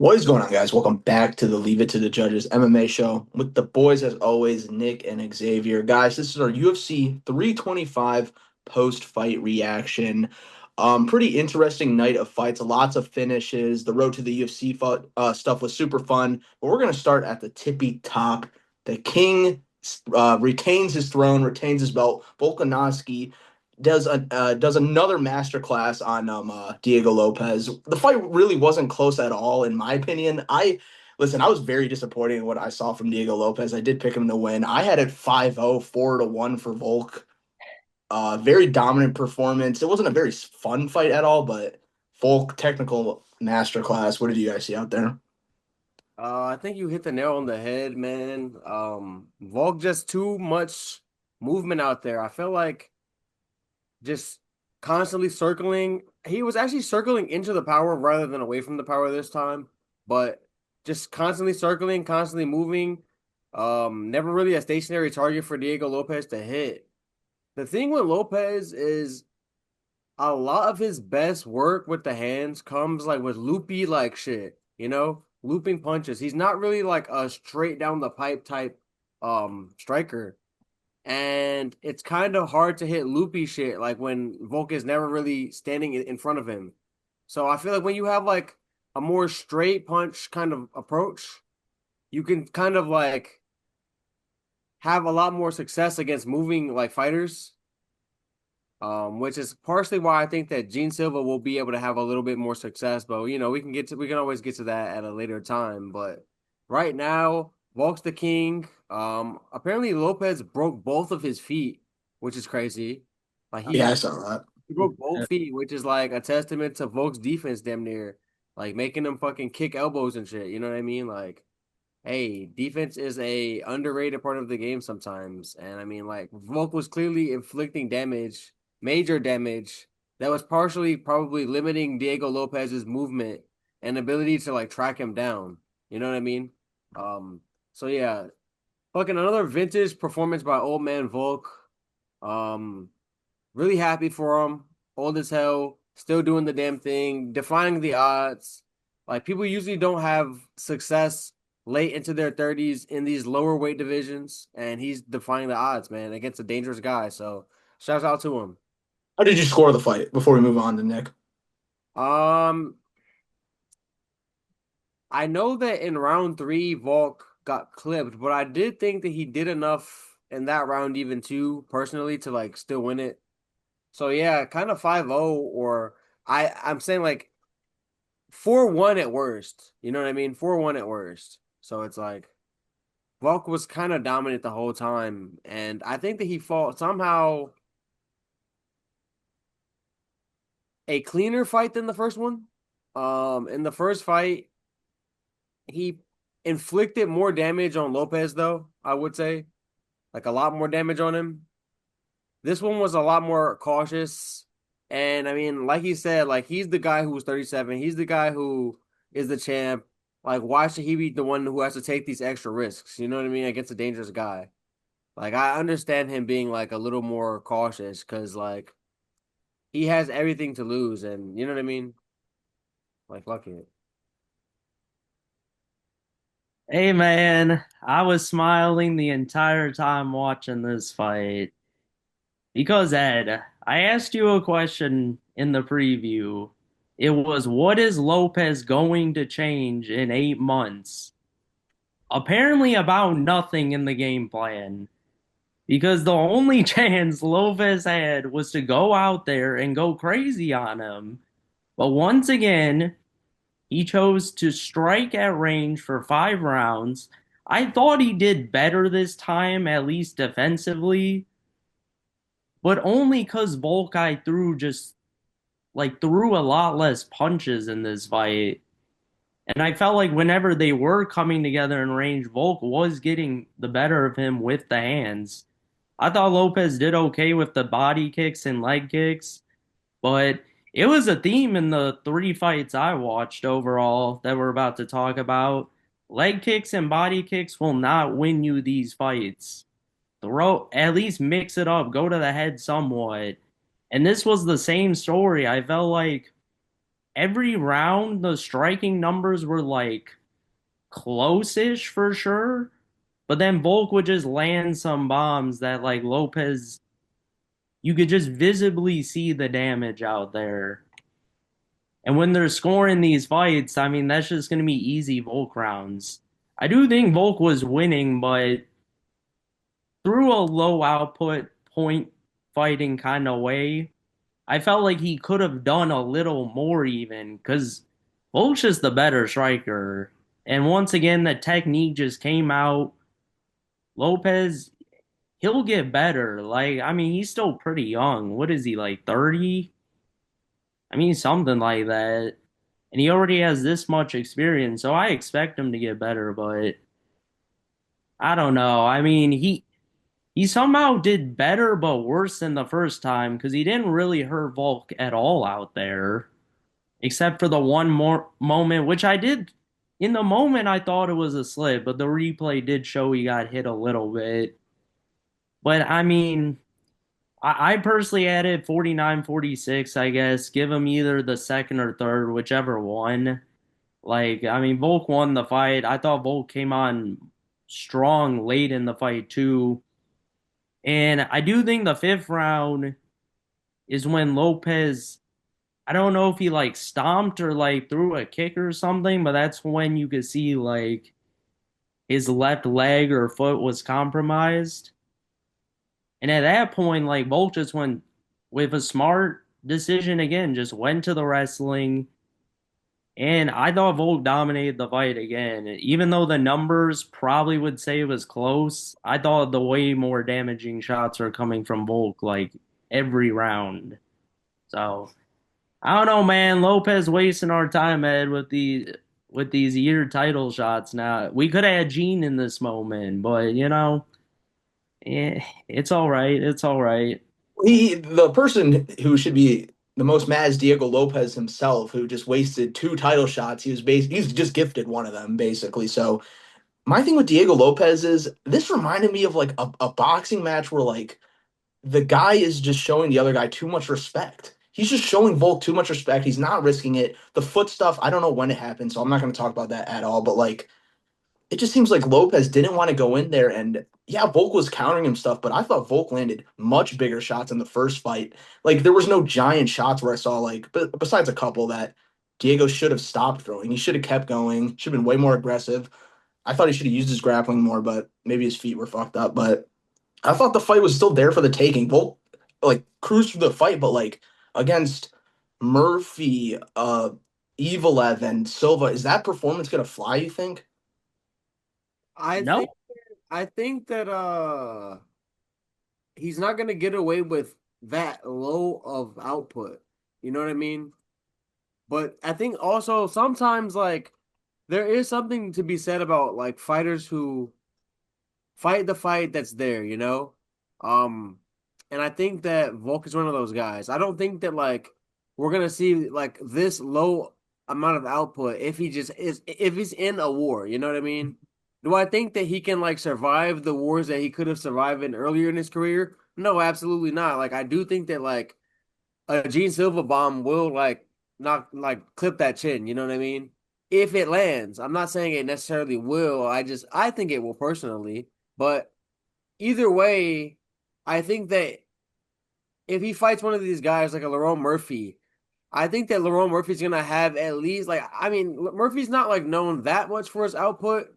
What is going on, guys? Welcome back to the Leave It to the Judges MMA show with the boys, as always, Nick and Xavier. Guys, this is our UFC 325 post-fight reaction. Pretty interesting night of fights, lots of finishes. The road to the UFC stuff was super fun, but we're going to start at the tippy top. The King retains his throne, retains his belt. Volkanovski does another masterclass on Diego Lopez. The fight really wasn't close at all, in my opinion. I was very disappointed in what I saw from Diego Lopez. I did pick him to win. I had it 5-0, 4-1 for Volk. Very dominant performance. It wasn't a very fun fight at all, but Volk technical masterclass. What did you guys see out there? I think you hit the nail on the head, man. Volk just too much movement out there. I feel like just constantly circling. He was actually circling into the power rather than away from the power this time, but just constantly circling, constantly moving. Never really a stationary target for Diego Lopez to hit. The thing with Lopez is a lot of his best work with the hands comes like with loopy like shit, looping punches. He's not really like a straight down the pipe type striker. And it's kind of hard to hit loopy shit like when Volk is never really standing in front of him. So I feel like when you have like a more straight punch kind of approach, you can kind of like have a lot more success against moving like fighters, which is partially why I think that Gene Silva will be able to have a little bit more success. But we can always get to that at a later time. But right now, Volk's the king. Apparently Lopez broke both of his feet, which is crazy. Like Yeah, I he saw that. he broke both feet, which is like a testament to Volk's defense, damn near, like making him fucking kick elbows and shit. You know what I mean? Like, hey, defense is a underrated part of the game sometimes. And I mean, like, Volk was clearly inflicting damage, major damage, that was partially probably limiting Diego Lopez's movement and ability to like track him down. You know what I mean? Um, so yeah, fucking another vintage performance by old man Volk. Um, really happy for him. Old as hell, still doing the damn thing, defying the odds. Like people usually don't have success late into their 30s in these lower weight divisions, and he's defying the odds, man, against a dangerous guy. So shouts out to him. How did you score the fight before we move on to Nick? Um, I know that in round three, Volk got clipped, but I did think that he did enough in that round, even too, personally, to like still win it. So yeah, kind of 5-0, or I'm saying like 4-1 at worst. You know what I mean? 4-1 at worst. So it's like Volk was kind of dominant the whole time. And I think that he fought somehow a cleaner fight than the first one. In the first fight, he inflicted more damage on Lopez, though, I would say. Like a lot more damage on him. This one was a lot more cautious. And I mean, like he said, like he's the guy who was 37. He's the guy who is the champ. Like, why should he be the one who has to take these extra risks? You know what I mean? Against a dangerous guy. Like, I understand him being like a little more cautious because like he has everything to lose, and you know what I mean? Like, fuck it. Hey man, I was smiling the entire time watching this fight because Ed, I asked you a question in the preview. It was, what is Lopez going to change in 8 months? Apparently about nothing in the game plan because the only chance Lopez had was to go out there and go crazy on him. But once again, he chose to strike at range for 5 rounds. I thought he did better this time, at least defensively, but only because Volkai threw a lot less punches in this fight. And I felt like whenever they were coming together in range, Volk was getting the better of him with the hands. I thought Lopez did okay with the body kicks and leg kicks, but it was a theme in the three fights I watched overall that we're about to talk about. Leg kicks and body kicks will not win you these fights. Throw, at least mix it up, go to the head somewhat. And this was the same story. I felt like every round the striking numbers were like close-ish for sure, but then Volk would just land some bombs that like Lopez, you could just visibly see the damage out there. And when they're scoring these fights, I mean, that's just going to be easy Volk rounds. I do think Volk was winning, but through a low output point fighting kind of way, I felt like he could have done a little more even because Volk's just the better striker. And once again, the technique just came out. Lopez, he'll get better. Like, I mean, he's still pretty young. What is he, like 30? I mean, something like that. And he already has this much experience, so I expect him to get better, but I don't know. I mean, he somehow did better but worse than the first time because he didn't really hurt Volk at all out there, except for the one more moment, which I did in the moment I thought it was a slip, but the replay did show he got hit a little bit. But I mean, I personally had it 49-46, I guess. Give him either the second or third, whichever one. Like, I mean, Volk won the fight. I thought Volk came on strong late in the fight, too. And I do think the fifth round is when Lopez, I don't know if he like stomped or like threw a kick or something, but that's when you could see like his left leg or foot was compromised. And at that point, like Volk just went with a smart decision again, just went to the wrestling. And I thought Volk dominated the fight again. Even though the numbers probably would say it was close, I thought the way more damaging shots are coming from Volk like every round. So I don't know, man. Lopez wasting our time, Ed, with these year title shots now. We could have had Gene in this moment, but it's all right. It's all right. The person who should be the most mad is Diego Lopez himself, who just wasted two title shots. He's just gifted one of them basically. So my thing with Diego Lopez is this reminded me of like a boxing match where like the guy is just showing the other guy too much respect. He's just showing Volk too much respect. He's not risking it. The foot stuff, I don't know when it happened, so I'm not going to talk about that at all. But like it just seems like Lopez didn't want to go in there, and yeah, Volk was countering him stuff, but I thought Volk landed much bigger shots in the first fight. Like there was no giant shots where I saw like, but besides a couple that Diego should have stopped throwing. He should have kept going. Should have been way more aggressive. I thought he should have used his grappling more, but maybe his feet were fucked up. But I thought the fight was still there for the taking. Volk like cruised through the fight, but like against Murphy, Evil and Silva, is that performance gonna fly, you think? I think No, I think that he's not gonna get away with that low of output. You know what I mean? But I think also sometimes like there is something to be said about like fighters who fight the fight that's there, you know? Um, and I think that Volk is one of those guys. I don't think that like we're gonna see like this low amount of output if he just is if he's in a war, you know what I mean? Do I think that he can like survive the wars that he could have survived in earlier in his career? No, absolutely not. Like I do think that like a Gene Silva bomb will like not like clip that chin, you know what I mean? If it lands. I'm not saying it necessarily will. I think it will personally. But either way, I think that if he fights one of these guys like a Lerone Murphy, I think that Lerone Murphy's gonna have at least like I mean Murphy's not like known that much for his output,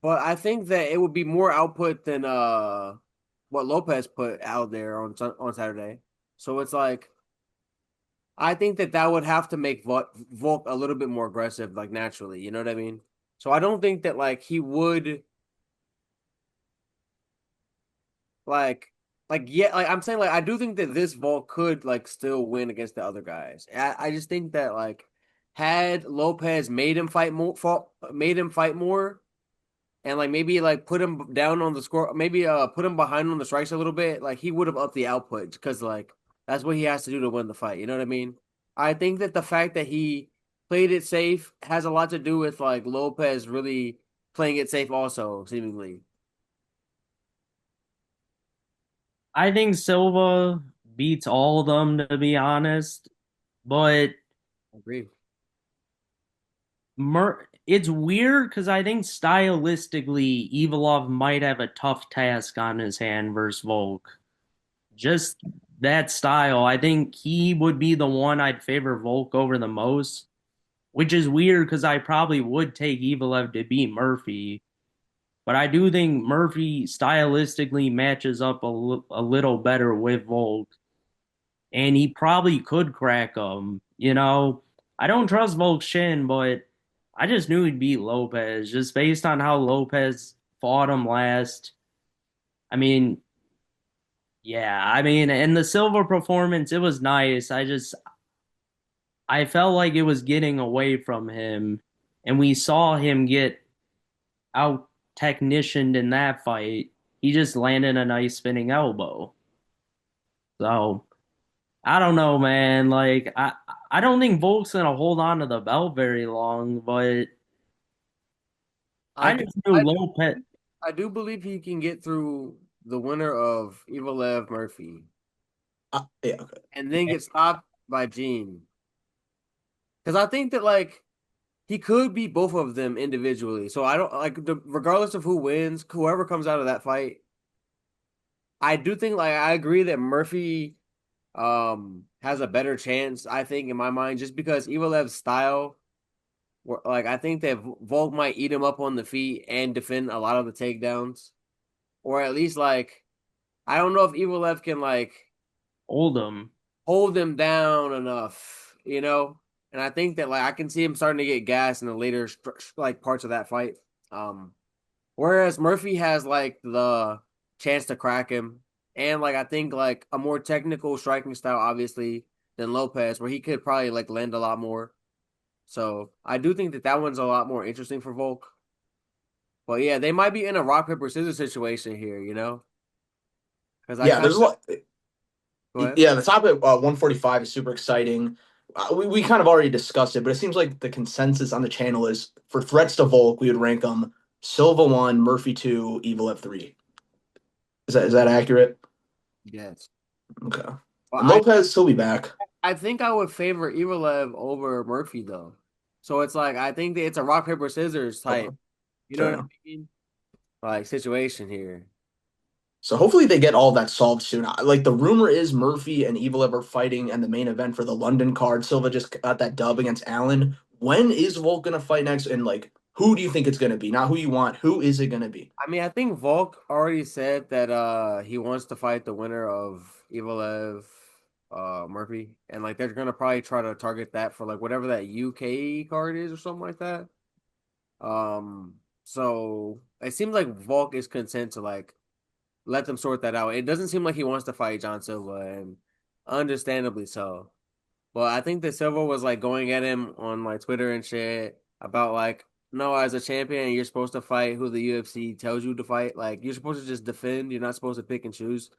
but I think that it would be more output than what Lopez put out there on Saturday. So it's like I think that that would have to make Volk a little bit more aggressive, like naturally. You know what I mean? So I don't think that like he would like yeah, like I'm saying like I do think that this Volk could like still win against the other guys. I just think that like had Lopez made him fight more, and like maybe like put him down on the score, maybe put him behind on the strikes a little bit, like he would have upped the output because like that's what he has to do to win the fight. You know what I mean? I think that the fact that he played it safe has a lot to do with like Lopez really playing it safe also, seemingly. I think Silva beats all of them to be honest, but Agree. It's weird because I think stylistically, Evilov might have a tough task on his hand versus Volk. Just that style, I think he would be the one I'd favor Volk over the most, which is weird because I probably would take Evil to beat Murphy. But I do think Murphy stylistically matches up a little better with Volk, and he probably could crack him. I don't trust Volk's chin, but I just knew he'd beat Lopez just based on how Lopez fought him last. I mean, yeah, and the Silva performance, it was nice. I felt like it was getting away from him, and we saw him get out technicianed in that fight. He just landed a nice spinning elbow. So I don't know, man. Like I don't think Volk's gonna hold on to the belt very long, but I I do, just knew I Lopez. I do believe he can get through the winner of Evil Murphy Yeah, okay. and then get stopped by Gene. Because I think that like he could beat both of them individually. So I don't like regardless of who wins, whoever comes out of that fight. I do think like I agree that Murphy has a better chance. I think in my mind, just because Evilev's style, like I think that Volk might eat him up on the feet and defend a lot of the takedowns, or at least like I don't know if Evil can like Oldham. hold him down enough, you know. And I think that like I can see him starting to get gas in the later like parts of that fight. Um, Whereas Murphy has like the chance to crack him, and like I think like a more technical striking style, obviously, than Lopez, where he could probably like land a lot more. So I do think that that one's a lot more interesting for Volk. But yeah, they might be in a rock paper scissors situation here, you know, because I Yeah, kind there's a of lot. go ahead. Yeah, the top at 145 is super exciting. We kind of already discussed it, but it seems like the consensus on the channel is for threats to Volk, we would rank them Silva 1, Murphy 2, Evil at 3. Is that accurate? Yes. Okay. Well, And Lopez, he'll be back. I think I would favor Evil over Murphy though. So it's like I think that it's a rock paper scissors Okay, type. You know fair what I enough. mean? Like situation here. So hopefully they get all that solved soon. Like the rumor is Murphy and Evil are fighting and the main event for the London card. Silva just got that dub against Allen. When is Volk gonna fight next? And like, who do you think it's gonna be? Not who you want. Who is it gonna be? I mean, I think Volk already said that he wants to fight the winner of Evil Murphy. And like they're gonna probably try to target that for like whatever that UK card is or something like that. So it seems like Volk is content to like let them sort that out. It doesn't seem like he wants to fight John Silva, and understandably so. But I think that Silva was like going at him on like Twitter and shit about like, no, as a champion, you're supposed to fight who the UFC tells you to fight. Like you're supposed to just defend. You're not supposed to pick and choose.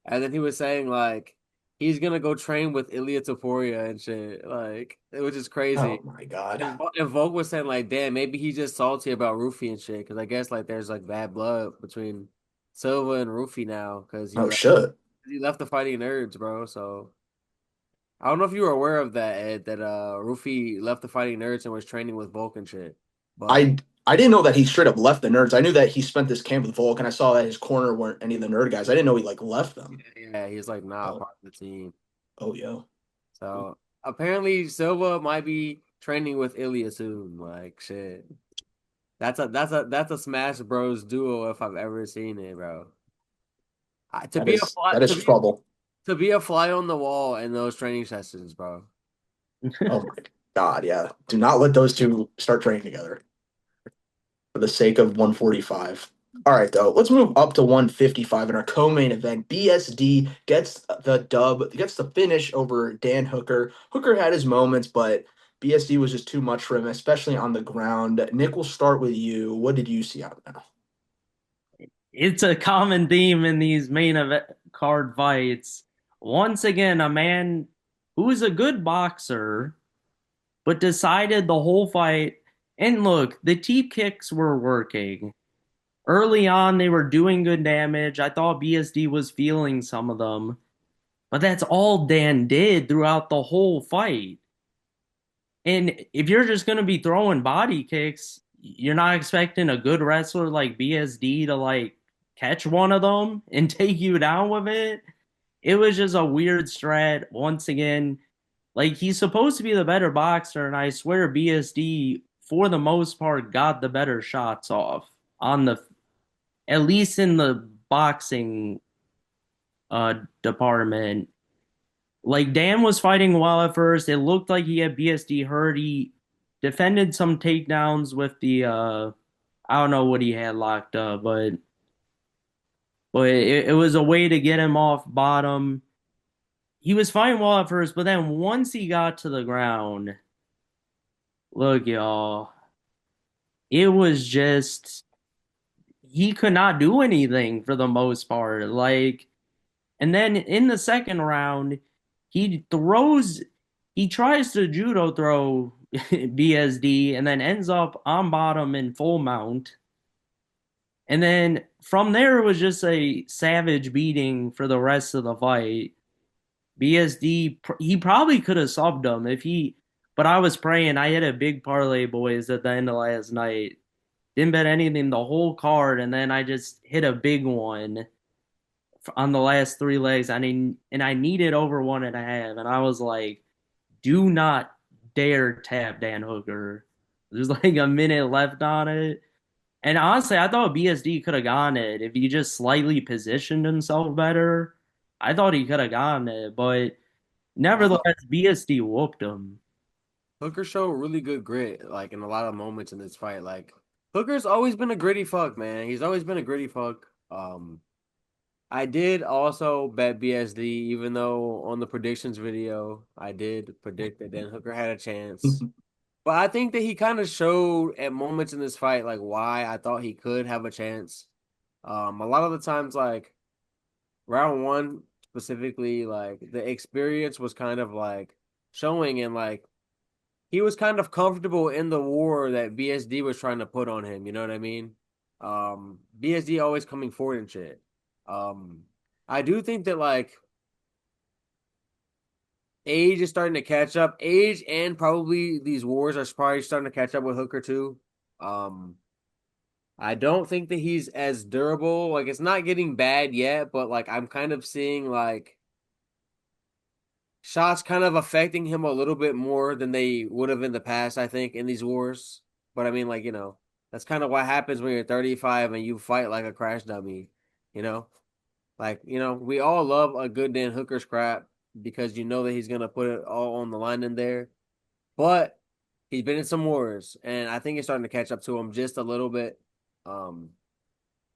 And then he was saying like he's gonna go train with Ilia Topuria and shit, like which is Oh crazy. my God. And Volk was saying like, damn, maybe he's just salty about Rufy and shit, because I guess like there's like bad blood between Silva and Rufy now because Oh shit. he left the fighting nerds, bro. So I don't know if you were aware of that, Ed, that Rufy left the fighting nerds and was training with Volk and shit. But I didn't know that he straight up left the nerds. I knew that he spent this camp with Volk, and I saw that his corner weren't any of the nerd guys. I didn't know he like left them. yeah, he's like not Oh, part of the team. oh yeah. So apparently Silva might be training with Ilya soon. Like shit. That's a Smash Bros duo if I've ever seen it, bro. To That be a is fly that is trouble. to be a fly on the wall in those training sessions, bro. Oh my God, yeah. Do not let those two start training together for the sake of 145. All right, though. Let's move up to 155 in our co-main event. BSD gets the dub, gets the finish over Dan Hooker. Hooker had his moments, but BSD was just too much for him, especially on the ground. Nick, we'll start with you. What did you see out of that? It's a common theme in these main event card fights. Once again, a man who is a good boxer, but decided the whole fight. And look, the teep kicks were working. Early on, they were doing good damage. I thought BSD was feeling some of them, but that's all Dan did throughout the whole fight. And if you're just going to be throwing body kicks, you're not expecting a good wrestler like BSD to like catch one of them and take you down with it. It was just a weird strat. Once again, like he's supposed to be the better boxer, and I swear BSD for the most part got the better shots off on the at least in the boxing department. Like Dan was fighting well at first. It looked like he had BSD hurt. He defended some takedowns with the I don't know what he had locked up, but it was a way to get him off bottom. He was fighting well at first, but then once he got to the ground, look, y'all, it was just he could not do anything for the most part. Like, and then in the second round, he throws, he tries to judo throw BSD and then ends up on bottom in full mount. And then from there, it was just a savage beating for the rest of the fight. BSD, he probably could have subbed him if he, but I was praying. I had a big parlay, boys, at the end of last night. Didn't bet anything the whole card, and then I just hit a big one on the last three legs. I mean, and I needed over 1.5, and I was like, do not dare tap Dan Hooker. There's like a minute left on it. And honestly, I thought BSD could have gotten it if he just slightly positioned himself better. I thought he could have gotten it, but Uh, nevertheless, BSD whooped him. Hooker showed really good grit, like in a lot of moments in this fight. Like Hooker's always been a gritty fuck, man. He's always been a gritty fuck. I did also bet BSD, even though on the predictions video I did predict that Dan Hooker had a chance. But I think that he kind of showed at moments in this fight like why I thought he could have a chance. A lot of the times, like round one specifically, like the experience was kind of like showing, and like he was kind of comfortable in the war that BSD was trying to put on him. You know what I mean? BSD always coming forward and shit. Um, I do think that like age is starting to catch up. Age and probably these wars are probably starting to catch up with Hooker too. Um, I don't think that he's as durable. Like it's not getting bad yet, but like I'm kind of seeing like shots kind of affecting him a little bit more than they would have in the past, I think, in these wars. But I mean, like, that's kind of what happens when you're 35 and you fight like a crash dummy, you know? Like, we all love a good Dan Hooker scrap because you know that he's gonna put it all on the line in there. But he's been in some wars, and I think it's starting to catch up to him just a little bit. Um,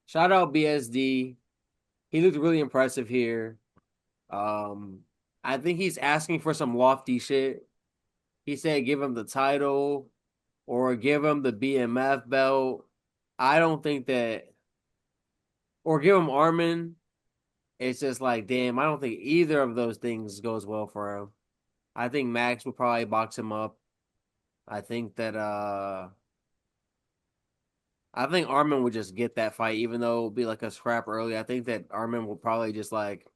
Shout out BSD. He looked really impressive here. Um, I think he's asking for some lofty shit. He said give him the title or give him the BMF belt. I don't think that, or give him Armin. It's just like, damn, I don't think either of those things goes well for him. I think Max will probably box him up. I think that I think Armin would just get that fight, even though it would be like a scrap early. I think that Armin will probably just like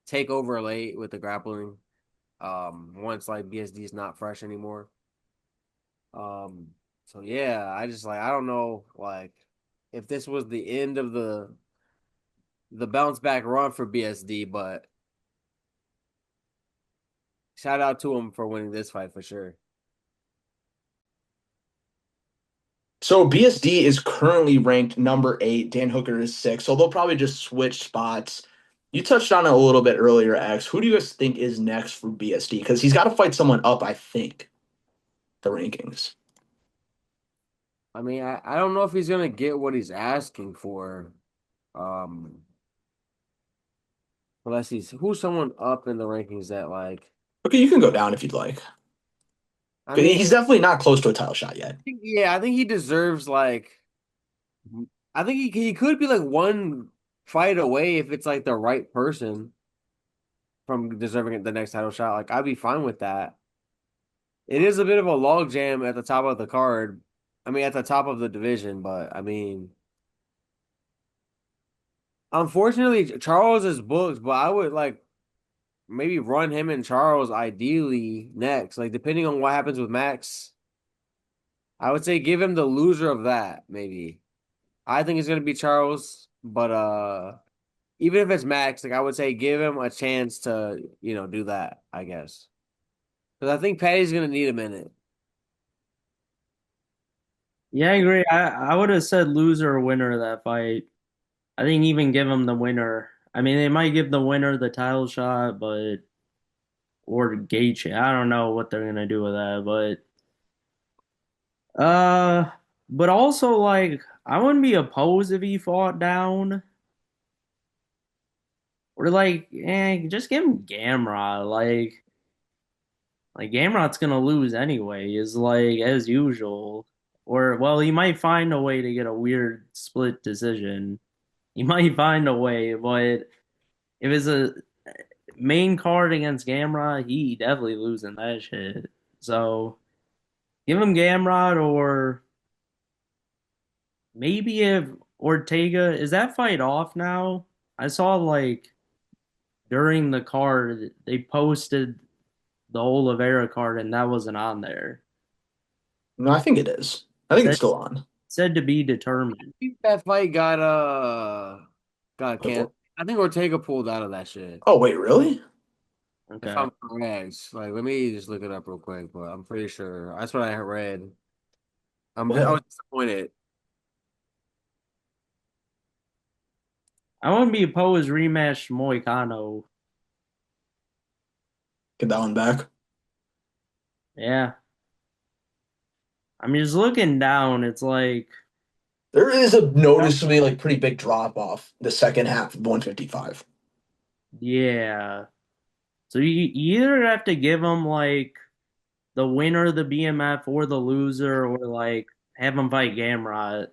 take over late with the grappling. Once like BSD is not fresh anymore. Um, so yeah, I just like I don't know like if this was the end of the bounce back run for BSD, but shout out to him for winning this fight for sure. So BSD is currently ranked number 8. Dan Hooker is 6. So they'll probably just switch spots. You touched on it a little bit earlier, X. Who do you guys think is next for BSD? Because he's got to fight someone up, I think, the rankings. I mean, I don't know if he's gonna get what he's asking for. Um, Unless who's someone up in the rankings that like Okay, you can go down if you'd like. I mean, He's definitely not close to a title shot yet. yeah, I think he deserves like I think he could be like one fight away if it's like the right person from deserving the next title shot. Like I'd be fine with that. It is a bit of a log jam at the top of the card. I mean, at the top of the division, but I mean, unfortunately, Charles is booked. But I would like maybe run him and Charles ideally next. Like depending on what happens with Max, I would say give him the loser of that, maybe. I think it's gonna be Charles, but even if it's Max, like I would say give him a chance to, do that, I guess. Because I think Patty's gonna need a minute. Yeah, I agree. I would have said loser or winner of that fight. I think even give them the winner. I mean, they might give the winner the title shot, but or gauge it. I don't know what they're gonna do with that, uh, but also like I wouldn't be opposed if he fought down. Or like, just give him Gamrot. Like Gamrot's gonna lose anyway, is like as usual. Or well, he might find a way to get a weird split decision. He might find a way, but if it's a main card against Gamrot, he definitely losing that shit. So give him Gamrot or maybe if Ortega is that fight off now? I saw like during the card they posted the Oliveira card and that wasn't on there. No, I think it is. I think it's Said still on. said to be determined. Think that fight got Wait, canceled. I think Ortega pulled out of that shit. oh, wait, really? If Okay. I'm correct, like let me just look it up real quick, but I'm pretty sure that's what I read. I Well, was disappointed. I wouldn't be opposed rematch Moicano. get that one back. Yeah. I mean just looking down, it's like There is a noticeably like pretty big drop off the second half of 155. yeah. So you either have to give them like the winner of the BMF or the loser or like have them fight Gamrot.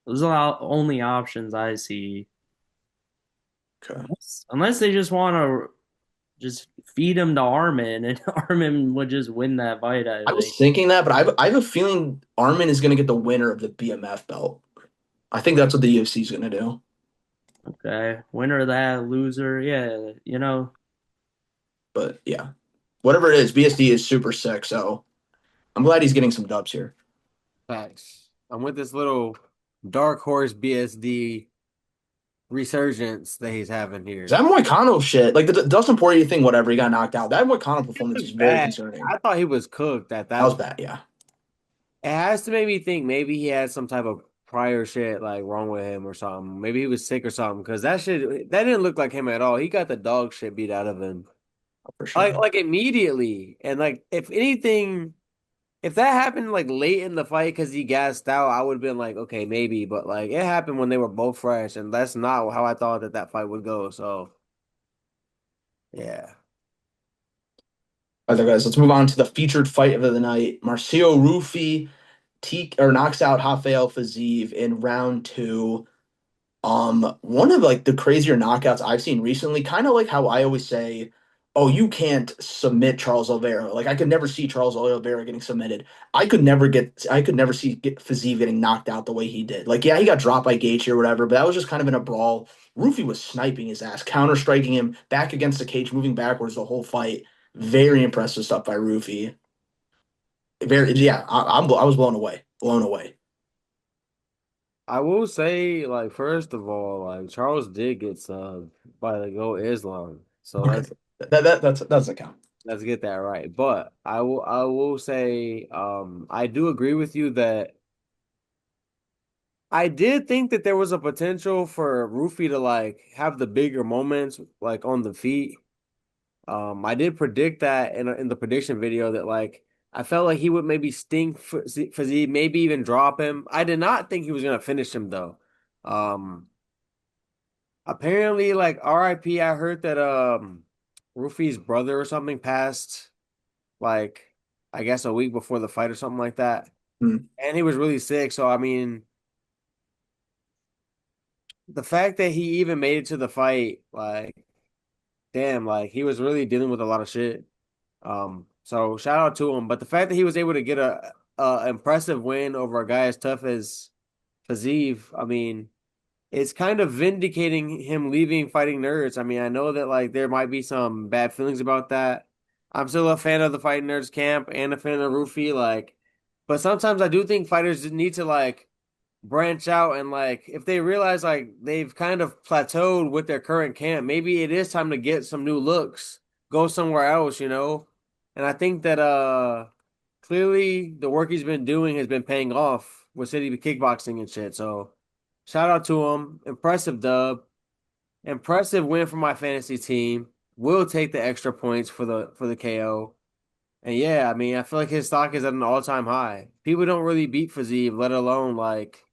Those are the only options I see. Okay. Unless they just want to just feed him to Armin and Armin would just win that fight, I I was think. thinking that, but I have a feeling Armin is going to get the winner of the BMF belt. I think that's what the UFC is going to do. Okay. Winner of that, loser. Yeah, But yeah, whatever it is, BSD is super sick. So I'm glad he's getting some dubs here. Facts. I'm with this little dark horse BSD resurgence that he's having That here. Moicano shit, like the Dustin Poirier thing, whatever, he got knocked out. That Moicano It performance was is very bad. concerning. I thought he was cooked at That that was point. bad, yeah, It has to make me think maybe he had some type of prior shit like wrong with him or something. Maybe he was sick or something because that didn't look like him at all. He got the dog shit beat out of him for like sure. like immediately. And like if anything, if that happened like late in the fight because he gassed out, I would have been like, okay, maybe. But like it happened when they were both fresh, and that's not how I thought that fight would go. So yeah, All right, guys, let's move on to the featured fight of the night. Marcio Rufi knocks out Rafael Fiziev in round two. One of like the crazier knockouts I've seen recently, kind of like how I always say, "Oh, you can't submit Charles Oliveira." Like I could never see Charles Oliveira getting submitted. I could never see Fiziev getting knocked out the way he did. Like, yeah, he got dropped by Gaethje or whatever, but that was just kind of in a brawl. Rufi was sniping his ass, counter striking him back against the cage, moving backwards the whole fight. Very impressive stuff by Rufi. Very, yeah, I was blown away, blown away. I will say like first of all, like Charles did get subbed by the Go Islam, so Okay, that's a count. let's get that right. But I will say I do agree with you that I did think that there was a potential for Rufy to like have the bigger moments like on the feet. I did predict that in the prediction video that like I felt like he would maybe sting Fizzy, maybe even drop him. I did not think he was gonna finish him though. Um, Apparently like RIP, I heard that Rufy's brother or something passed like I guess a week before the fight or something like that, Hmm. and he was really sick. So I mean, the fact that he even made it to the fight, like damn, like he was really dealing with a lot of shit. So shout out to him. But the fact that he was able to get a impressive win over a guy as tough as Fazeev, I mean, it's kind of vindicating him leaving Fighting Nerds. I mean, I know that like there might be some bad feelings about that. I'm still a fan of the Fighting Nerds camp and a fan of Rufy, like, but sometimes I do think fighters need to like branch out and like if they realize like they've kind of plateaued with their current camp, maybe it is time to get some new looks, go somewhere else, you know? And I think that clearly the work he's been doing has been paying off with City Kickboxing and shit. So shout out to him. Impressive dub. Impressive win for my fantasy team. Will take the extra points for the KO. And yeah, I mean, I feel like his stock is at an all-time high. People don't really beat Fiziev, let alone like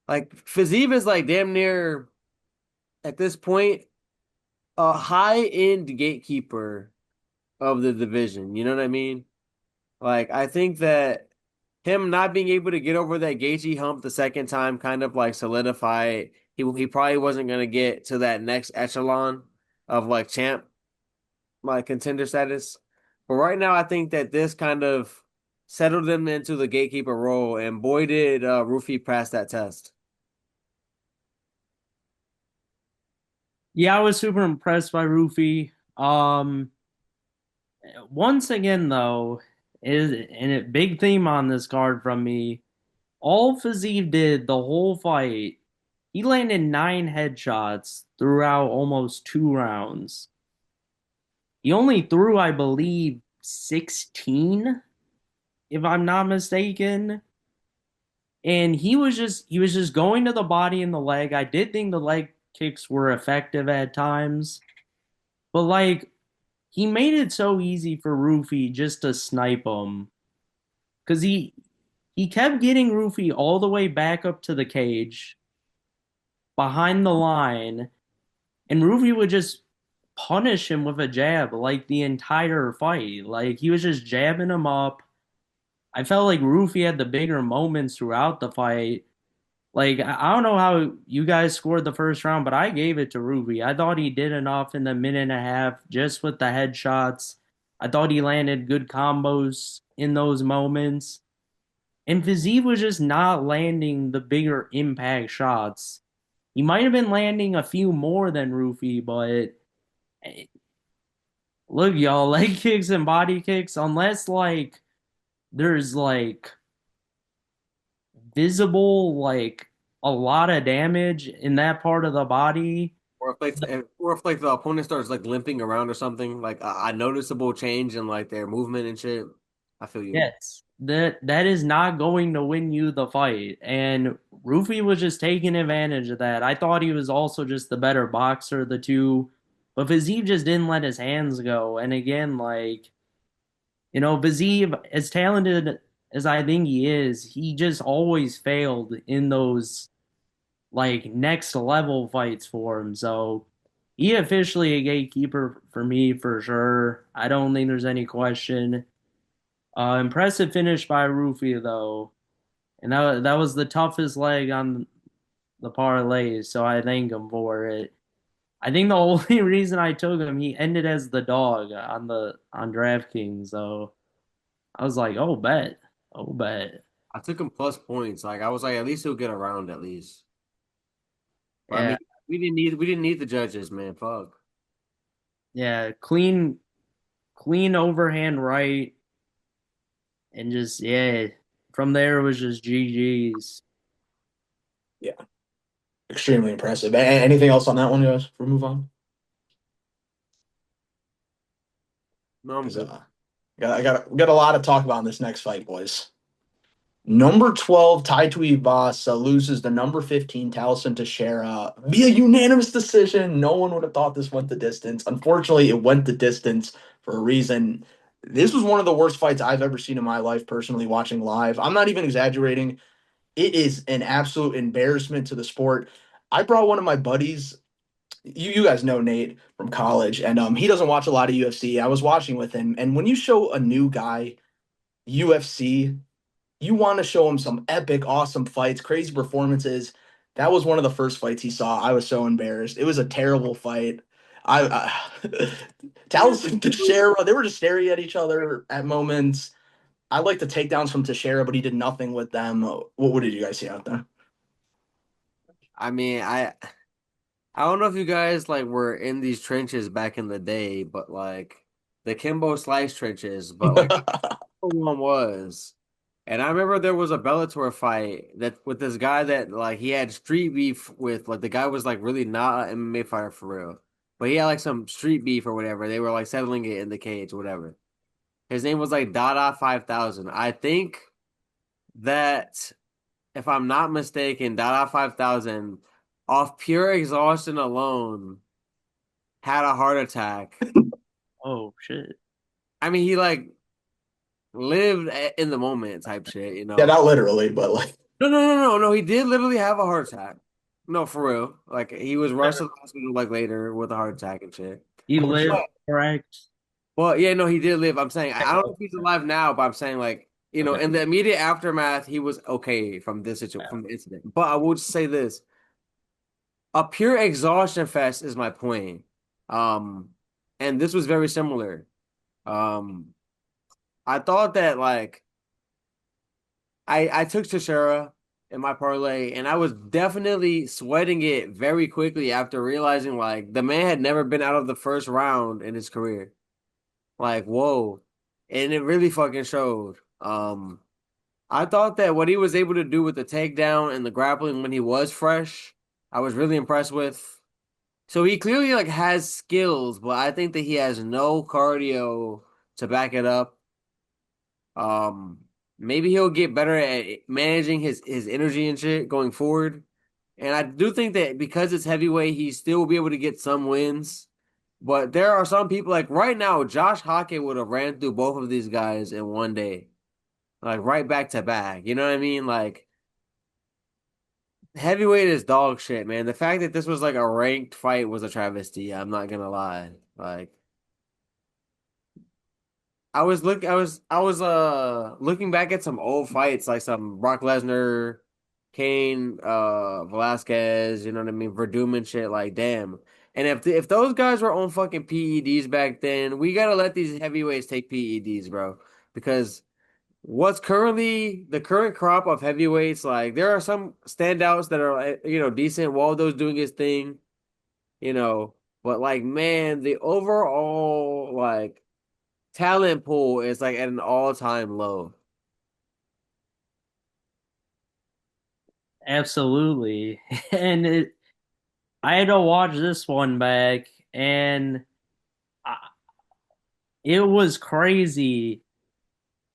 Fiziev is like damn near at this point a high-end gatekeeper of the division. You know what I mean? Like I think that him not being able to get over that Gaethje hump the second time kind of like solidified he probably wasn't gonna get to that next echelon of like champ like contender status. But right now I think that this kind of settled him into the gatekeeper role, and boy did Rufy pass that test. Yeah, I was super impressed by Rufy. Once again, though, is and a big theme on this card from me. All Fiziev did the whole fight, he landed 9 headshots throughout almost 2 rounds. He only threw, I believe, 16, if I'm not mistaken. And he was just going to the body and the leg. I did think the leg kicks were effective at times, but like he made it so easy for Rufy just to snipe him because he kept getting Rufy all the way back up to the cage behind the line, and Rufy would just punish him with a jab like the entire fight. Like he was just jabbing him up. I felt like Rufy had the bigger moments throughout the fight. Like I don't know how you guys scored the first round, but I gave it to Rufy. I thought he did enough in the minute and a half just with the headshots. I thought he landed good combos in those moments. And Fiziev was just not landing the bigger impact shots. He might have been landing a few more than Rufy, but eh, look, y'all, leg kicks and body kicks, unless like there's like visible like a lot of damage in that part of the body. Or if the opponent starts like limping around or something, like a noticeable change in like their movement and shit. I feel you. Yes, that is not going to win you the fight. And Rufy was just taking advantage of that. I thought he was also just the better boxer of the two, but Fiziev just didn't let his hands go. And again, like, Fiziev, as talented as I think he is, he just always failed in those like next level fights for him. So he officially a gatekeeper for me for sure. I don't think there's any question. Impressive finish by Rufy though, and that was the toughest leg on the parlay, so I thank him for it. I think the only reason I took him, he ended as the dog on DraftKings, so I was like, oh bet, I took him plus points. Like I was like, at least he'll get around at least. But I yeah, mean, we didn't need the judges, man. Fuck. yeah, clean overhand right, and just yeah, from there it was just GG's. Yeah, extremely impressive. Anything else on that one, guys? Before we move on, No, I'm because good. we got a lot to talk about in this next fight, boys. Number 12, Tai Tuivasa loses the number 15, Talison Teixeira via unanimous decision. No one would have thought this went the distance. Unfortunately, it went the distance for a reason. This was one of the worst fights I've ever seen in my life, personally, watching live. I'm not even exaggerating. It is an absolute embarrassment to the sport. I brought one of my buddies. You guys know Nate from college, and he doesn't watch a lot of UFC. I was watching with him, and when you show a new guy UFC, you want to show him some epic, awesome fights, crazy performances. That was one of the first fights he saw. I was so embarrassed. It was a terrible fight. Talos and Teixeira, they were just staring at each other at moments. I like the takedowns from Teixeira, but he did nothing with them. What did you guys see out there? I mean, I don't know if you guys like were in these trenches back in the day, but like the Kimbo Slice trenches, but like one was. And I remember there was a Bellator fight that with this guy that like he had street beef with, like the guy was like really not an MMA fighter for real. But he had like some street beef or whatever. They were like settling it in the cage or whatever. His name was like Dada 5000. I think that if I'm not mistaken, Dada 5000 off pure exhaustion alone had a heart attack. Oh shit. I mean, he like lived in the moment type shit, you Yeah, know. not literally, but like No. He did literally have a heart attack. No, for real. Like he was rushed to the hospital like later with a heart attack and shit. He oh shit. lived, correct? Well, yeah, no, he did live. I'm saying I don't know if he's alive now, but I'm saying like Okay. in the immediate aftermath, he was okay from from the incident. But I will just say this: a pure exhaustion fest is my point. Um, and this was very similar. Um, I thought that like I took Teixeira in my parlay, and I was definitely sweating it very quickly after realizing like the man had never been out of the first round in his career. Like, whoa. And it really fucking showed. I thought that what he was able to do with the takedown and the grappling when he was fresh, I was really impressed with. So he clearly like has skills, but I think that he has no cardio to back it up. Um, Maybe he'll get better at managing his energy and shit going forward. And I do think that because it's heavyweight, he still will be able to get some wins. But there are some people like right now, Josh Hockey would have ran through both of these guys in one day, like right back to back. You know what I mean? Like heavyweight is dog shit, man. The fact that this was like a ranked fight was a travesty. I'm not gonna lie. Like I was looking back at some old fights like some Brock Lesnar, Kane, Velasquez, you know what I mean, Verdum and shit, like damn. And if those guys were on fucking PEDs back then, we gotta let these heavyweights take PEDs, bro. Because what's currently the current crop of heavyweights, like there are some standouts that are decent. Waldo's doing his thing, you know, but like man, the overall like talent pool is like at an all-time low. Absolutely. And I had to watch this one back, and I, it was crazy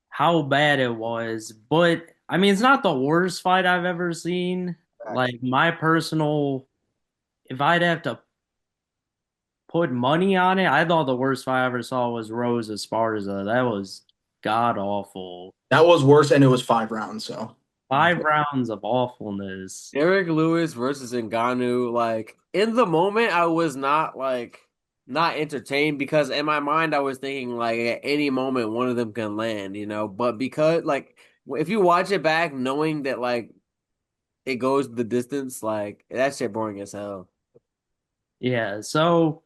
how bad it was. But I mean, it's not the worst fight I've ever seen. Facts. Like my personal, if I'd have to put money on it, I thought the worst fight I ever saw was Rose Esparza. That was god awful. That was worse, and it was 5 rounds. So 5 rounds of awfulness. Derek Lewis versus Ngannou, like in the moment, I was not entertained because in my mind I was thinking like at any moment one of them can land, you know. But because like if you watch it back, knowing that like it goes the distance, like that shit boring as hell. Yeah, so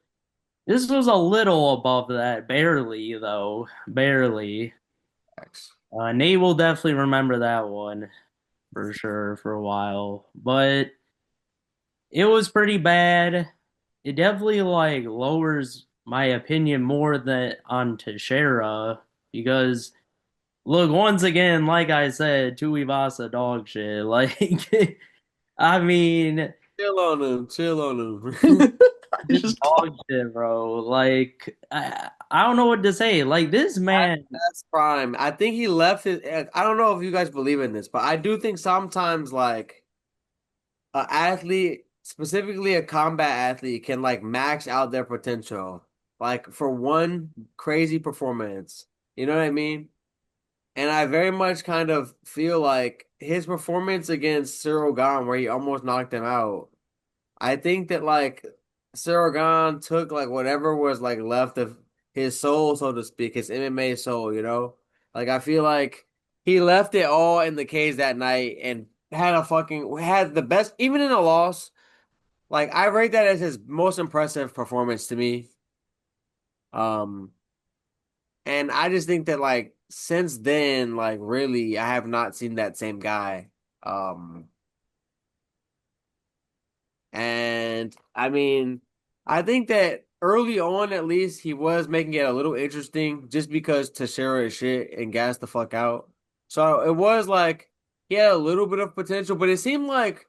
this was a little above that, barely though, barely. Facts. Nate will definitely remember that one for sure for a while, but it was pretty bad. It definitely like lowers my opinion more than on Teixeira because look, once again, like I said, Tuivasa dog shit. Like, I mean, Chill on him, chill on him. I just just dog shit, bro. Like, I don't know what to say. Like, this man, That's prime. I think he left his. I don't know if you guys believe in this, but I do think sometimes like a athlete, specifically a combat athlete, can like max out their potential, like for one crazy performance. You know what I mean? And I very much kind of feel like his performance against Cyril Gane, where he almost knocked him out. I think that like Cyril took like whatever was like left of his soul, so to speak, his MMA soul, you know? Like I feel like he left it all in the cage that night and had the best even in a loss. Like I rate that as his most impressive performance to me. Um and I just think that like since then, like really I have not seen that same guy. Um And I mean, I think that early on, at least, he was making it a little interesting just because Teixeira is shit and gassed the fuck out. So it was like he had a little bit of potential, but it seemed like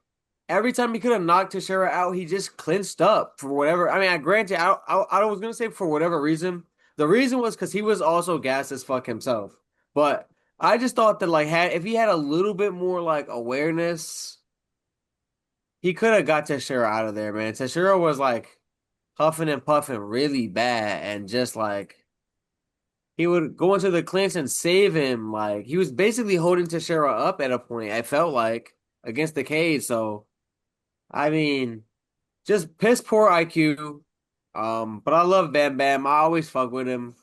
every time he could have knocked Teixeira out, he just clinched up for whatever. I mean, I granted, I was gonna say for whatever reason. The reason was because he was also gassed as fuck himself. But I just thought that like had if he had a little bit more like awareness he could have got Teixeira out of there, man. Teixeira was like huffing and puffing really bad, and just like he would go into the clinch and save him. Like he was basically holding Teixeira up at a point. I felt like against the cage. So I mean, just piss poor IQ. But I love Bam Bam. I always fuck with him.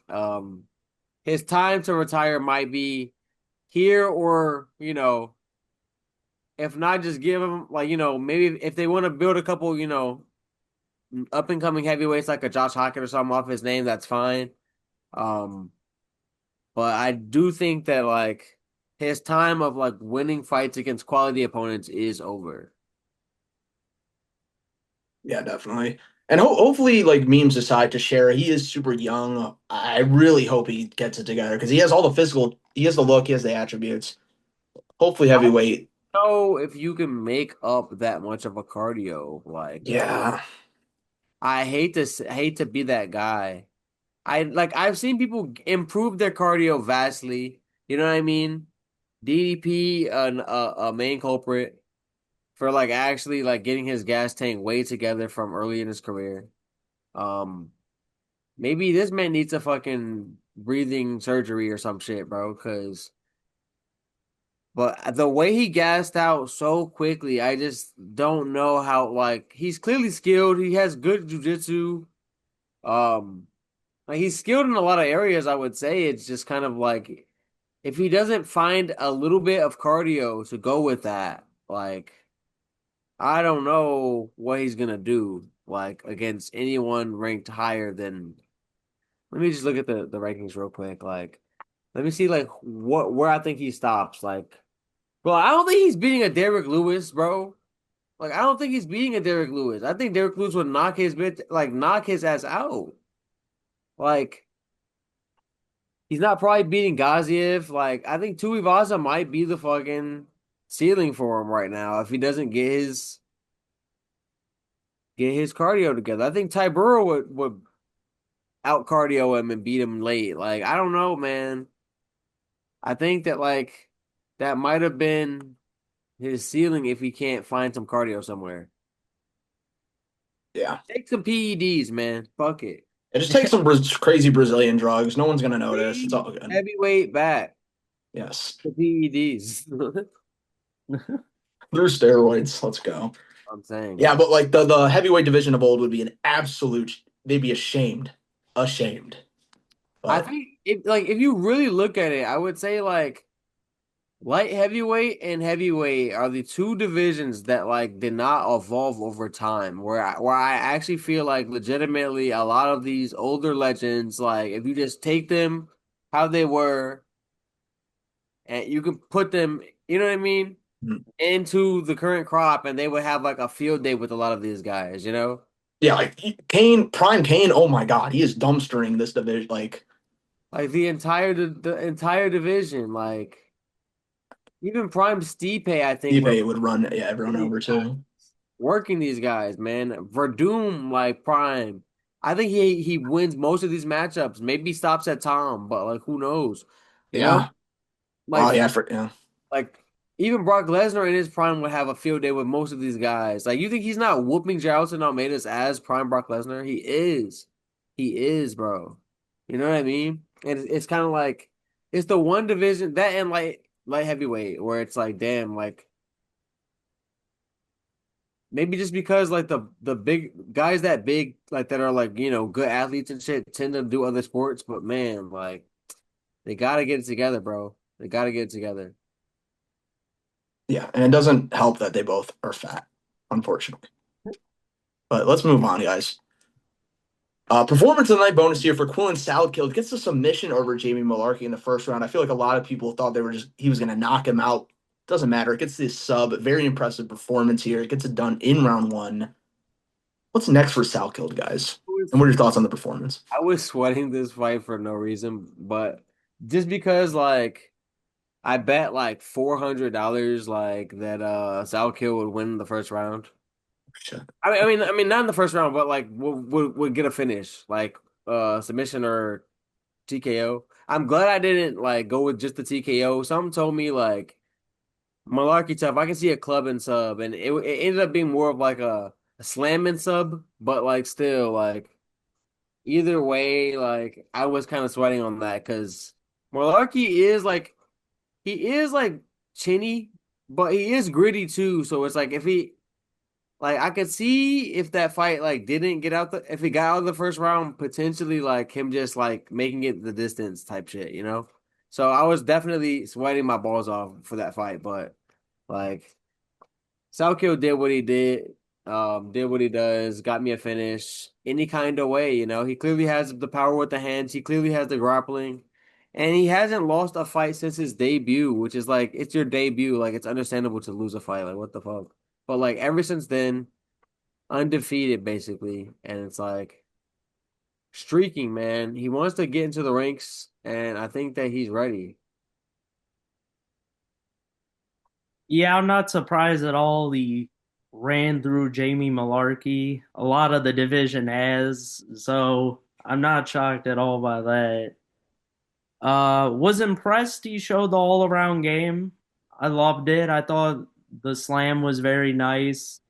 His time to retire might be here, or if not, just give him like maybe if they want to build a couple, up and coming heavyweights like a Josh Hockett or something off his name, that's fine. Um, but I do think that like his time of like winning fights against quality opponents is over. Yeah, definitely. And hopefully, like memes aside, to share, he is super young. I really hope he gets it together because he has all the physical, he has the look, he has the attributes. Hopefully, I heavyweight. don't know if you can make up that much of a cardio. Like Yeah, I hate to be that guy. I've seen people improve their cardio vastly. You know what I mean? DDP, a main culprit for like actually like getting his gas tank way together from early in his career. Um, Maybe this man needs a fucking breathing surgery or some shit, bro. But the way he gassed out so quickly, I just don't know how. Like he's clearly skilled. He has good jujitsu. Um, like he's skilled in a lot of areas. I would say it's just kind of like if he doesn't find a little bit of cardio to go with that, like I don't know what he's gonna do. Like against anyone ranked higher than. Let me just look at the rankings real quick. Like, let me see like what where I think he stops. Like, bro, I don't think he's beating a Derrick Lewis, bro. Like, I don't think he's beating a Derrick Lewis. I think Derrick Lewis would knock his ass out. Like, he's not probably beating Gaziev. Like, I think Tuivasa might be the fucking ceiling for him right now if he doesn't get his cardio together. I think Ty Burrow would out cardio him and beat him late. Like, I don't know, man. I think that like that might have been his ceiling if he can't find some cardio somewhere. yeah. Take some PEDs, man. Fuck it. And just take some crazy Brazilian drugs. No one's gonna notice. It's Bring all good. heavyweight back Yes. to PEDs. Through steroids. Let's go. I'm saying, Yeah, bro. but like the heavyweight division of old would be an absolute. They'd be ashamed, ashamed. I But think if you really look at it, I would say like light heavyweight and heavyweight are the two divisions that like did not evolve over time. Where I actually feel like legitimately a lot of these older legends, like if you just take them how they were and you can put them, you know what I mean, mm, into the current crop, and they would have like a field day with a lot of these guys. You know, yeah, like Kane, Prime Kane. Oh my God, he is dumpstering this division. Like like the entire division, like even Prime Stipe, I think would Stipe would run, yeah, everyone these over guys, too. working these guys, man. Verdum, like Prime. I think he wins most of these matchups. Maybe stops at Tom, but like who knows? You know, Yeah. Oh like yeah, yeah. like even Brock Lesnar in his prime would have a field day with most of these guys. Like you think he's not whooping Jairson Almeida's as prime Brock Lesnar? He is. He is, bro. You know what I mean? And it's kind of like it's the one division that and light heavyweight where it's like, damn, like maybe just because like the big guys that big like that are like, good athletes and shit tend to do other sports, but man, like they gotta get it together, bro. They gotta get it together. Yeah, and it doesn't help that they both are fat, unfortunately. But let's move on, guys. Performance of the night bonus here for Quillen Salad gets the submission over Jamie Malarkey in the first round. I feel like a lot of people thought he was going to knock him out. Doesn't matter. It gets this sub. Very impressive performance here. It gets it done in round one. What's next for Salkeld, guys? And was what are your thoughts on the performance? I was sweating this fight for no reason, but just because like I bet like $400 like that Salkill would win the first round. Shit. I mean, not in the first round, but like would get a finish, like submission or TKO. I'm glad I didn't like go with just the TKO. Some told me like Malarkey tough. I can see a club and sub, and it ended up being more of like a slam and sub, but like still like either way, like I was kind of sweating on that because Malarkey is like he is like chinny, but he is gritty too. So it's like if he like I could see if that fight like didn't get out the if he got out of the first round, potentially like him just like making it the distance type shit, you know? So I was definitely sweating my balls off for that fight, but like Salkill did what he does, got me a finish any kind of way, you know. He clearly has the power with the hands, he clearly has the grappling, and he hasn't lost a fight since his debut, which is like it's your debut, like it's understandable to lose a fight, like what the fuck. But like ever since then, undefeated basically, and it's like streaking, man. He wants to get into the ranks, and I think that he's ready. Yeah, I'm not surprised at all. He ran through Jamie Malarkey. A lot of the division has, so I'm not shocked at all by that. Was impressed he showed the all-around game. I loved it. I thought the slam was very nice,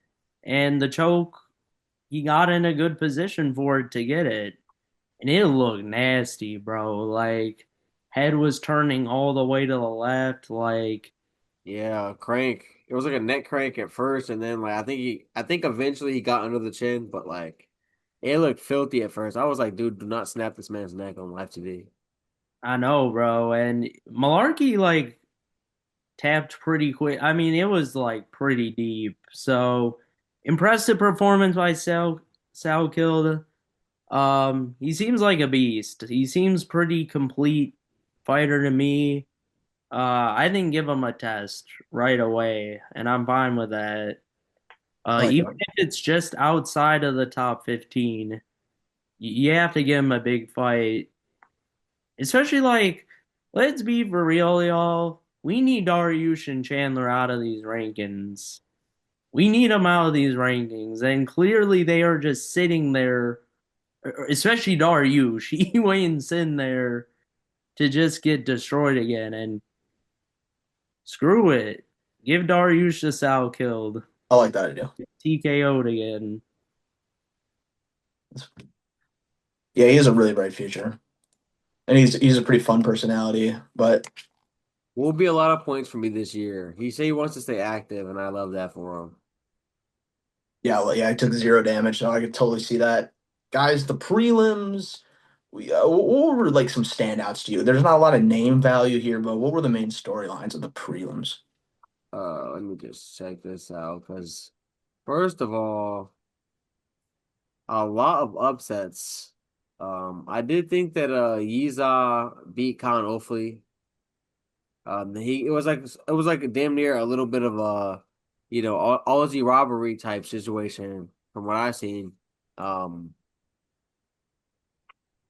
and the choke, he got in a good position for it to get it. And it looked nasty, bro. Like head was turning all the way to the left, like Yeah, crank. It was like a neck crank at first, and then like I think eventually he got under the chin, but like it looked filthy at first. I was like, dude, do not snap this man's neck on live TV. I know, bro. And Malarkey like tapped pretty quick. I mean, it was like pretty deep. So impressive performance by Sal Kilda. He seems like a beast. He seems pretty complete fighter to me. I didn't give him a test right away, and I'm fine with that. I like Even that. if it's just outside of the top 15, you have to give him a big fight. Especially like, let's be for real, y'all. We need Dariush and Chandler out of these rankings. We need them out of these rankings, and clearly they are just sitting there. Especially Dariush, he waiting sitting there to just get destroyed again. And screw it, give Dariush the Sal killed, I like that idea. TKO'd again. Yeah, he has a really bright future, and he's a pretty fun personality. But Will be a lot of points for me this year. He said he wants to stay active, and I love that for him. yeah, well, yeah, I took zero damage, so I could totally see that. Guys, the prelims. What were like some standouts to you? There's not a lot of name value here, but what were the main storylines of the prelims? Let me just check this out because first of all, a lot of upsets. I did think that Yiza beat Khan Ofli. He it was like damn near a little bit of a Aussie robbery type situation from what I've seen. Um,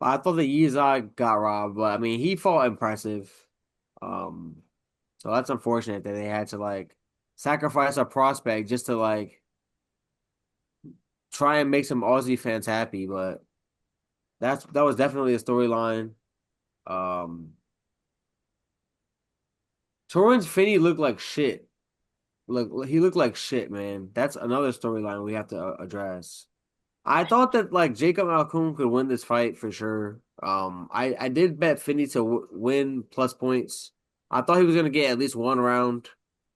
I thought that Yiza got robbed, but I mean he fought impressive. Um, so that's unfortunate that they had to like sacrifice a prospect just to like try and make some Aussie fans happy, but that was definitely a storyline. Um, Torrance Finney looked like shit. Look, he looked like shit, man. That's another storyline we have to address. I thought that like Jacob Malkoun could win this fight for sure. I did bet Finney to win plus points. I thought he was gonna get at least one round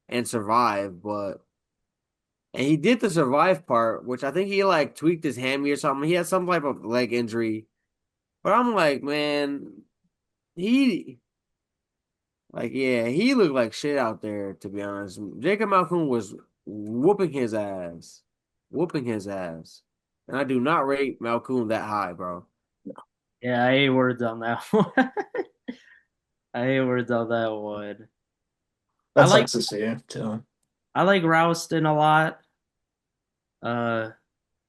and survive, but and he did the survive part, which I think he like tweaked his hammy or something. He had some type of leg injury, but I'm like, man, he like yeah, he looked like shit out there. To be honest, Jacob Malkoun was whooping his ass, whooping his ass, and I do not rate Malkoun that high, bro. Yeah, I hate words on that one. I hate words on that one. I That like sucks to see too. I like Rouston a lot. Uh,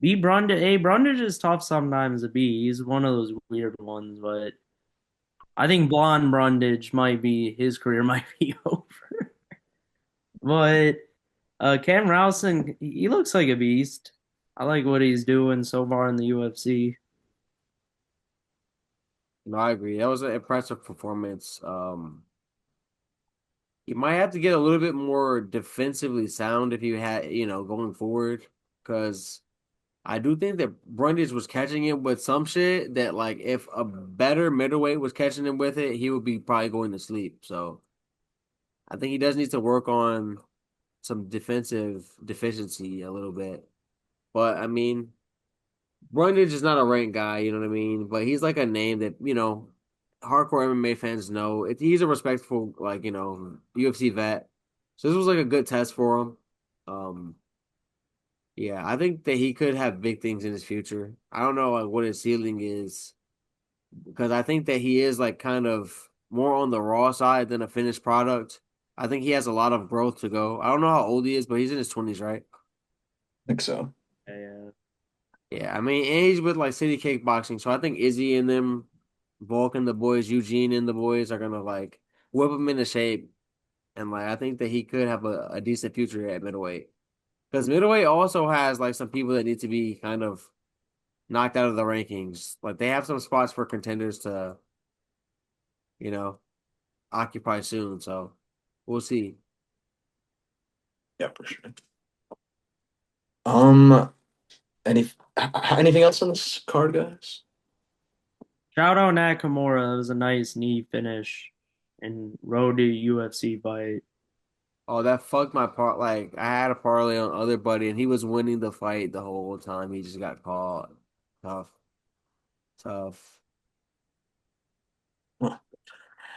B Brundage, hey, Brundage is tough sometimes to beat. He's one of those weird ones, but I think Blonde Brundage might be his career might be over. But Cam Rousen, he looks like a beast. I like what he's doing so far in the UFC. No, I agree. That was an impressive performance. You might have to get a little bit more defensively sound if you had, going forward, because I do think that Brundage was catching it with some shit that, like, if a better middleweight was catching him with it, he would be probably going to sleep. So I think he does need to work on some defensive deficiency a little bit. But I mean, Brundage is not a ranked guy, you know what I mean? But he's like a name that, hardcore MMA fans know. He's a respectful, like, UFC vet. So this was like a good test for him. Um, yeah, I think that he could have big things in his future. I don't know like what his ceiling is because I think that he is like kind of more on the raw side than a finished product. I think he has a lot of growth to go. I don't know how old he is, but he's in his 20s, right? I think so. Yeah. Yeah, I mean, and he's with like City Kickboxing, so I think Izzy and them, Volk and the boys, Eugene and the boys are gonna like whip him into shape, and like I think that he could have a decent future at middleweight because middleweight also has like some people that need to be kind of knocked out of the rankings. Like they have some spots for contenders to, you know, occupy soon. So we'll see. Yeah, for sure. Um, any anything else on this card, guys? Shout out Nakamura. That was a nice knee finish and road to UFC fight. Oh, that fucked my part. Like I had a parlay on other buddy, and he was winning the fight the whole time. He just got caught. Tough, tough.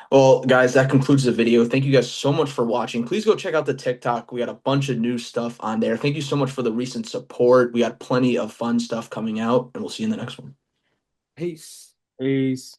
Well, guys, that concludes the video. Thank you guys so much for watching. Please go check out the TikTok. We got a bunch of new stuff on there. Thank you so much for the recent support. We got plenty of fun stuff coming out, and we'll see you in the next one. Peace. Peace.